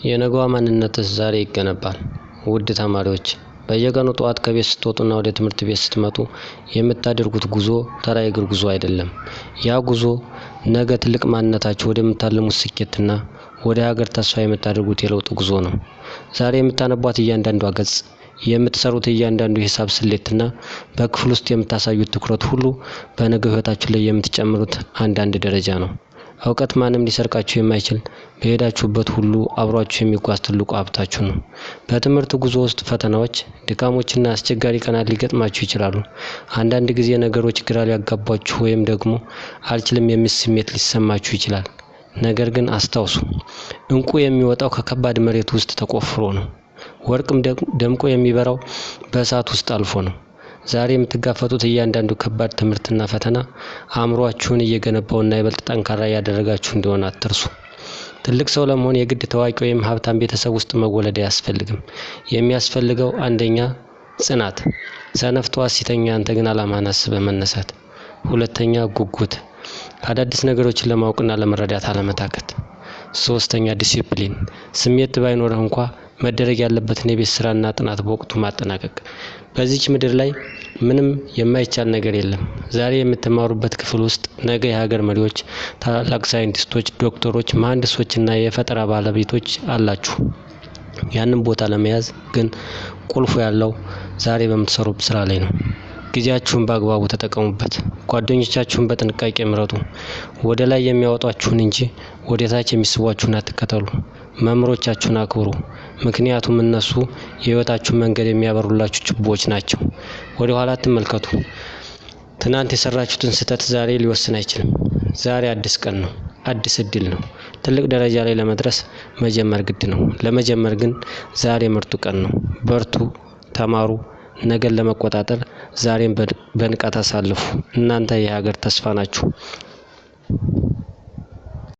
የነገዋ ማንነትህ ዛሬ ይገነባል። ውድ ተማሪዎች፣ በየቀኑ ጠዋት ከቤት ስትወጡና ወደ ትምህርት ቤት ስትመጡ የምታደርጉት ጉዞ ተራ የእግር ጉዞ አይደለም። ያ ጉዞ ነገ ትልቅ ማንነታችሁ ወደምታልሙት ስኬትና ወደ ሀገር ተስፋ የምታደርጉት የለውጥ ጉዞ ነው። ዛሬ የምታነቧት እያንዳንዷ ገጽ፣ የምትሰሩት እያንዳንዱ የሂሳብ ስሌትና በክፍል ውስጥ የምታሳዩት ትኩረት ሁሉ በነገው ሕይወታችሁ ላይ የምትጨምሩት አንዳንድ ደረጃ ነው። እውቀት ማንም ሊሰርቃችሁ የማይችል፣ በሄዳችሁበት ሁሉ አብሯችሁ የሚጓዝ ትልቁ ሀብታችሁ ነው። በትምህርት ጉዞ ውስጥ ፈተናዎች፣ ድካሞችና አስቸጋሪ ቀናት ሊገጥማችሁ ይችላሉ። አንዳንድ ጊዜ ነገሮች ግራ ሊያጋቧችሁ ወይም ደግሞ አልችልም የሚል ስሜት ሊሰማችሁ ይችላል። ነገር ግን አስታውሱ፣ ዕንቁ የሚወጣው ከከባድ መሬት ውስጥ ተቆፍሮ ነው። ወርቅም ደምቆ የሚበራው በእሳት ውስጥ አልፎ ነው። ዛሬ የምትጋፈጡት እያንዳንዱ ከባድ ትምህርትና ፈተና አእምሯችሁን እየገነባውና ይበልጥ ጠንካራ እያደረጋችሁ እንደሆነ አትርሱ። ትልቅ ሰው ለመሆን የግድ ታዋቂ ወይም ሀብታም ቤተሰብ ውስጥ መወለድ አያስፈልግም። የሚያስፈልገው አንደኛ ጽናት፣ ሰነፍ ጠዋት ሲተኛ አንተ ግን ዓላማህን አስበህ መነሳት። ሁለተኛ ጉጉት፣ አዳዲስ ነገሮችን ለማወቅና ለመረዳት አለመታከት። ሶስተኛ ዲሲፕሊን፣ ስሜት ባይኖርህ እንኳ መደረግ ያለበትን የቤት ስራና ጥናት በወቅቱ ማጠናቀቅ። በዚች ምድር ላይ ምንም የማይቻል ነገር የለም። ዛሬ የምትማሩበት ክፍል ውስጥ ነገ የሀገር መሪዎች፣ ታላላቅ ሳይንቲስቶች፣ ዶክተሮች፣ መሐንዲሶችና የፈጠራ ባለቤቶች አላችሁ። ያንን ቦታ ለመያዝ ግን ቁልፉ ያለው ዛሬ በምትሰሩት ስራ ላይ ነው። ጊዜያችሁን በአግባቡ ተጠቀሙበት። ጓደኞቻችሁን በጥንቃቄ ምረጡ። ወደ ላይ የሚያወጧችሁን እንጂ ወደ ታች የሚስቧችሁን አትከተሉ። መምህሮቻችሁን አክብሩ፣ ምክንያቱም እነሱ የህይወታችሁን መንገድ የሚያበሩላችሁ ችቦዎች ናቸው። ወደ ኋላ አትመልከቱ። ትናንት የሰራችሁትን ስህተት ዛሬ ሊወስን አይችልም። ዛሬ አዲስ ቀን ነው፣ አዲስ እድል ነው። ትልቅ ደረጃ ላይ ለመድረስ መጀመር ግድ ነው። ለመጀመር ግን ዛሬ ምርጡ ቀን ነው። በርቱ፣ ተማሩ። ነገን ለመቆጣጠር ዛሬን በንቃት አሳልፉ። እናንተ የሀገር ተስፋ ናችሁ።